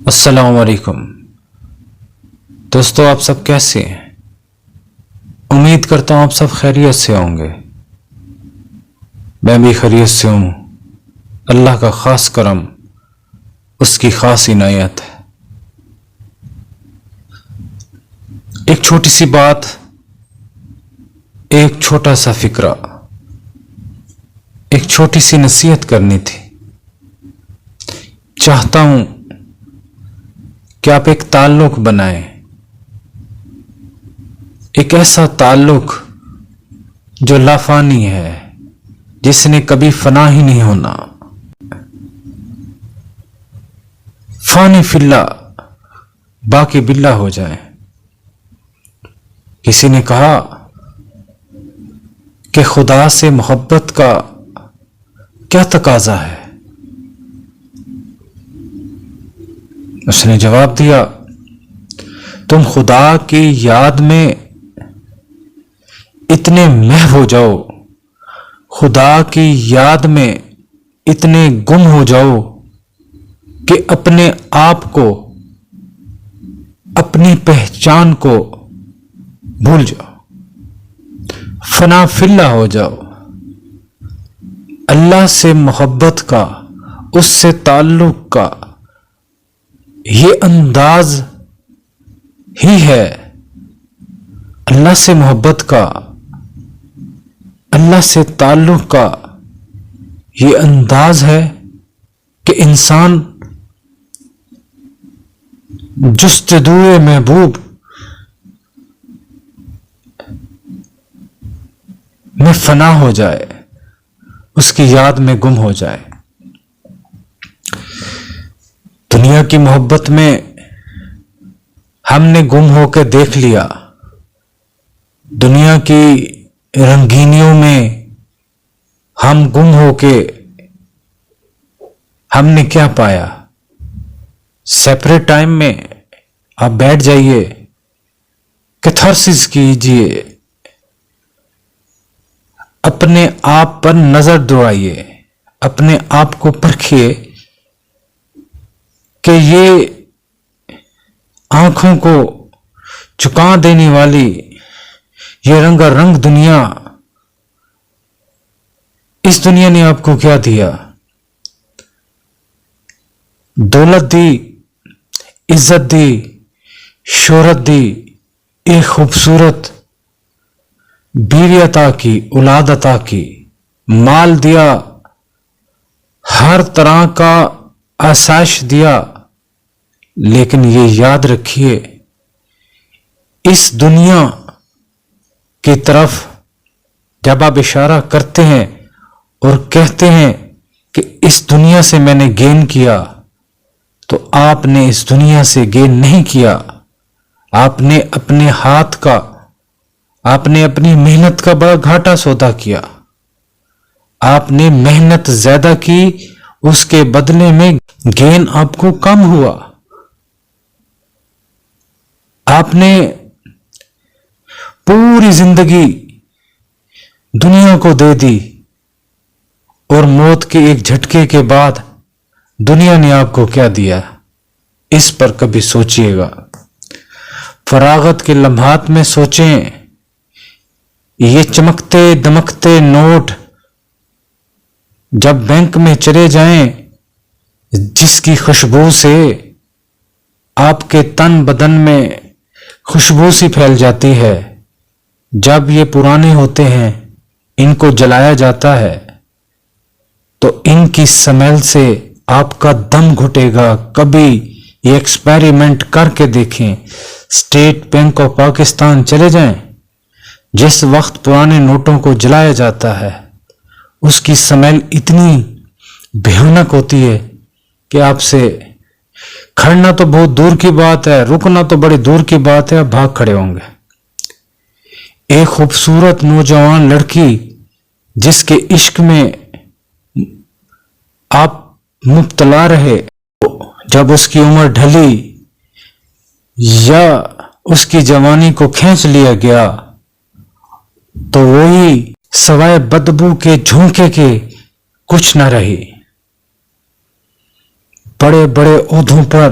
السلام علیکم دوستو، آپ سب کیسے ہیں؟ امید کرتا ہوں آپ سب خیریت سے ہوں گے۔ میں بھی خیریت سے ہوں۔ اللہ کا خاص کرم، اس کی خاص عنایت ہے۔ ایک چھوٹی سی بات، ایک چھوٹا سا فکرہ، ایک چھوٹی سی نصیحت کرنی تھی۔ چاہتا ہوں کہ آپ ایک تعلق بنائیں، ایک ایسا تعلق جو لافانی ہے، جس نے کبھی فنا ہی نہیں ہونا۔ فانی فی اللہ، باقی باللہ ہو جائیں۔ کسی نے کہا کہ خدا سے محبت کا کیا تقاضا ہے؟ اس نے جواب دیا، تم خدا کی یاد میں اتنے محو ہو جاؤ، خدا کی یاد میں اتنے گم ہو جاؤ کہ اپنے آپ کو، اپنی پہچان کو بھول جاؤ، فنا فی اللہ ہو جاؤ۔ اللہ سے محبت کا، اس سے تعلق کا یہ انداز ہی ہے، اللہ سے محبت کا، اللہ سے تعلق کا یہ انداز ہے کہ انسان جستجوئے محبوب میں فنا ہو جائے، اس کی یاد میں گم ہو جائے۔ دنیا کی محبت میں ہم نے گم ہو کے دیکھ لیا، دنیا کی رنگینیوں میں ہم گم ہو کے ہم نے کیا پایا؟ سیپریٹ ٹائم میں آپ بیٹھ جائیے، کیتھارسس کیجئے، اپنے آپ پر نظر دوڑائیے، اپنے آپ کو پرکھیے کہ یہ آنکھوں کو چکا دینے والی یہ رنگا رنگ دنیا، اس دنیا نے آپ کو کیا دیا؟ دولت دی، عزت دی، شہرت دی، ایک خوبصورت بیوی عطا کی، اولاد عطا کی، مال دیا، ہر طرح کا آسائش دیا۔ لیکن یہ یاد رکھیے، اس دنیا کی طرف جب آپ اشارہ کرتے ہیں اور کہتے ہیں کہ اس دنیا سے میں نے گین کیا، تو آپ نے اس دنیا سے گین نہیں کیا، آپ نے اپنے ہاتھ کا، آپ نے اپنی محنت کا بڑا گھاٹا سودا کیا۔ آپ نے محنت زیادہ کی، اس کے بدلے میں گین آپ کو کم ہوا۔ آپ نے پوری زندگی دنیا کو دے دی، اور موت کے ایک جھٹکے کے بعد دنیا نے آپ کو کیا دیا؟ اس پر کبھی سوچئے گا۔ فراغت کے لمحات میں سوچیں، یہ چمکتے دمکتے نوٹ جب بینک میں چلے جائیں، جس کی خوشبو سے آپ کے تن بدن میں خوشبو سی پھیل جاتی ہے، جب یہ پرانے ہوتے ہیں، ان کو جلایا جاتا ہے تو ان کی سمیل سے آپ کا دم گھٹے گا۔ کبھی یہ ایکسپیریمنٹ کر کے دیکھیں، اسٹیٹ بینک آف پاکستان چلے جائیں، جس وقت پرانے نوٹوں کو جلایا جاتا ہے، اس کی سمیل اتنی بھیانک ہوتی ہے کہ آپ سے کھڑنا تو بہت دور کی بات ہے، رکنا تو بڑی دور کی بات ہے، آپ بھاگ کھڑے ہوں گے۔ ایک خوبصورت نوجوان لڑکی جس کے عشق میں آپ مبتلا رہے، جب اس کی عمر ڈھلی یا اس کی جوانی کو کھینچ لیا گیا، تو وہی سوائے بدبو کے جھونکے کے کچھ نہ رہی۔ بڑے بڑے عہدوں پر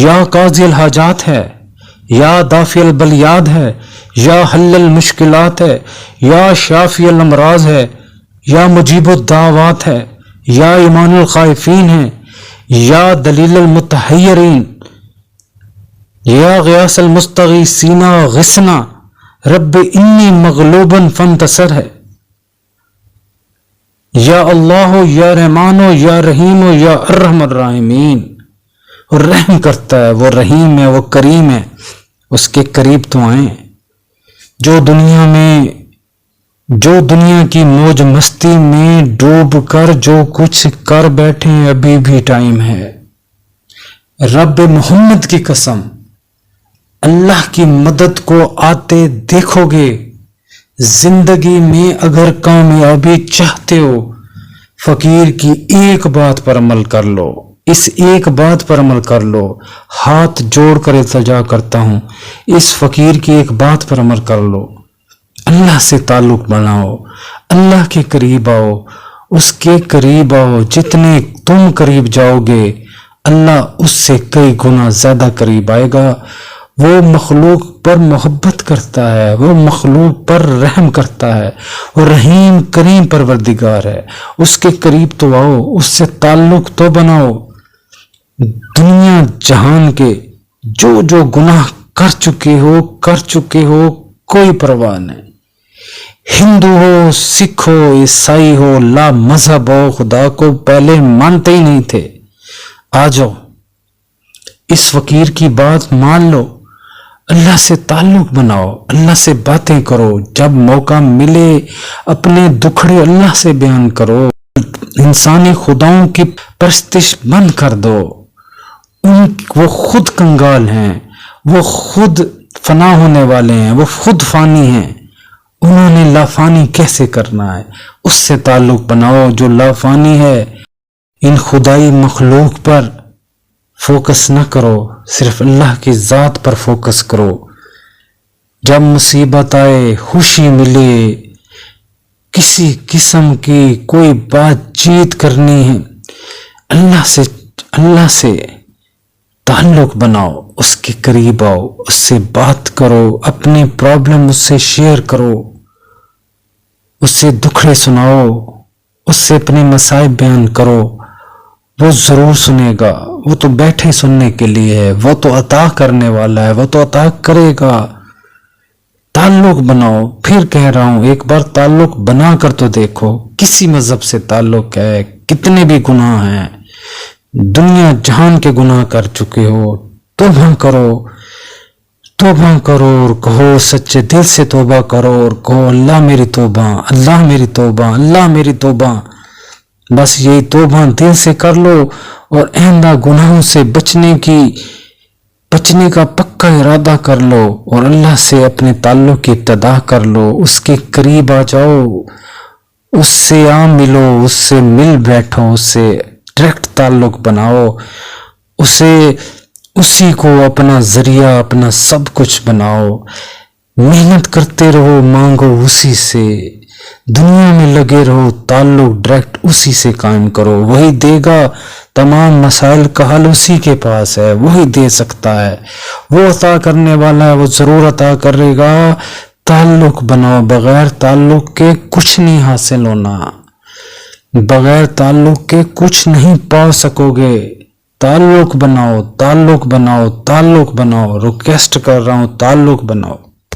یا قاضی الحاجات ہے، یا دافع البلیاد ہے، یا حل المشکلات ہے، یا شافی الامراض ہے، یا مجیب الدعوات ہے، یا ایمان الخائفین ہے، یا دلیل المتحیرین، یا غیاث المستغیثین غثنا، رب انی مغلوبا فانتصر ہے، یا اللہ ہو، یا رحمان ہو، یا رحیم ہو، یا ارحم الراحمین۔ وہ رحم کرتا ہے، وہ رحیم ہے، وہ کریم ہے، اس کے قریب تو آئیں۔ جو دنیا کی موج مستی میں ڈوب کر جو کچھ کر بیٹھے ابھی بھی ٹائم ہے۔ رب محمد کی قسم، اللہ کی مدد کو آتے دیکھو گے۔ زندگی میں اگر کامیابی چاہتے ہو، فقیر کی ایک بات پر عمل کر لو، اس ایک بات پر عمل کر لو۔ ہاتھ جوڑ کر التجا کرتا ہوں، اس فقیر کی ایک بات پر عمل کر لو۔ اللہ سے تعلق بناؤ، اللہ کے قریب آؤ، اس کے قریب آؤ۔ جتنے تم قریب جاؤ گے، اللہ اس سے کئی گنا زیادہ قریب آئے گا۔ وہ مخلوق پر محبت کرتا ہے، وہ مخلوق پر رحم کرتا ہے، وہ رحیم کریم پروردگار ہے۔ اس کے قریب تو آؤ، اس سے تعلق تو بناؤ۔ دنیا جہان کے جو گناہ کر چکے ہو کوئی پرواہ نہیں۔ ہندو ہو، سکھ ہو، عیسائی ہو، لا مذہب ہو، خدا کو پہلے مانتے ہی نہیں تھے، آ جاؤ، اس فقیر کی بات مان لو، اللہ سے تعلق بناؤ، اللہ سے باتیں کرو۔ جب موقع ملے اپنے دکھڑے اللہ سے بیان کرو۔ انسانی خداؤں کی پرستش بند کر دو۔ وہ خود کنگال ہیں، وہ خود فنا ہونے والے ہیں، وہ خود فانی ہیں۔ انہوں نے لافانی کیسے کرنا ہے؟ اس سے تعلق بناؤ جو لافانی ہے۔ ان خدائی مخلوق پر فوکس نہ کرو، صرف اللہ کی ذات پر فوکس کرو۔ جب مصیبت آئے، خوشی ملے، کسی قسم کی کوئی بات چیت کرنی ہے، اللہ سے تعلق بناؤ، اس کے قریب آؤ، اس سے بات کرو، اپنے پرابلم اس سے شیئر کرو، اس سے دکھڑے سناؤ، اس سے اپنے مصائب بیان کرو۔ وہ ضرور سنے گا، وہ تو بیٹھے سننے کے لیے ہے، وہ تو عطا کرنے والا ہے، وہ تو عطا کرے گا۔ تعلق بناؤ، پھر کہہ رہا ہوں ایک بار تعلق بنا کر تو دیکھو۔ کسی مذہب سے تعلق ہے، کتنے بھی گناہ ہیں، دنیا جہان کے گناہ کر چکے ہو، توبہ کرو اور کہو، سچے دل سے توبہ کرو اور کہو، اللہ میری توبہ، اللہ میری توبہ، اللہ میری توبہ۔ بس یہی توبہ دل سے کر لو اور آئندہ گناہوں سے بچنے کا پکا ارادہ کر لو اور اللہ سے اپنے تعلق کی ابتدا کر لو۔ اس کے قریب آ جاؤ، اس سے ملو، اس سے مل بیٹھو، اس سے ڈائریکٹ تعلق بناؤ، اسی کو اپنا ذریعہ، اپنا سب کچھ بناؤ۔ محنت کرتے رہو، مانگو اسی سے، دنیا میں لگے رہو، تعلق ڈائریکٹ اسی سے قائم کرو، وہی دے گا۔ تمام مسائل کا حل اسی کے پاس ہے، وہی دے سکتا ہے، وہ عطا کرنے والا ہے، وہ ضرور عطا کرے گا۔ تعلق بناؤ، بغیر تعلق کے کچھ نہیں حاصل ہونا، بغیر تعلق کے کچھ نہیں پا سکو گے۔ تعلق بناؤ، تعلق بناؤ، تعلق بناؤ، ریکویسٹ کر رہا ہوں، تعلق بناؤ۔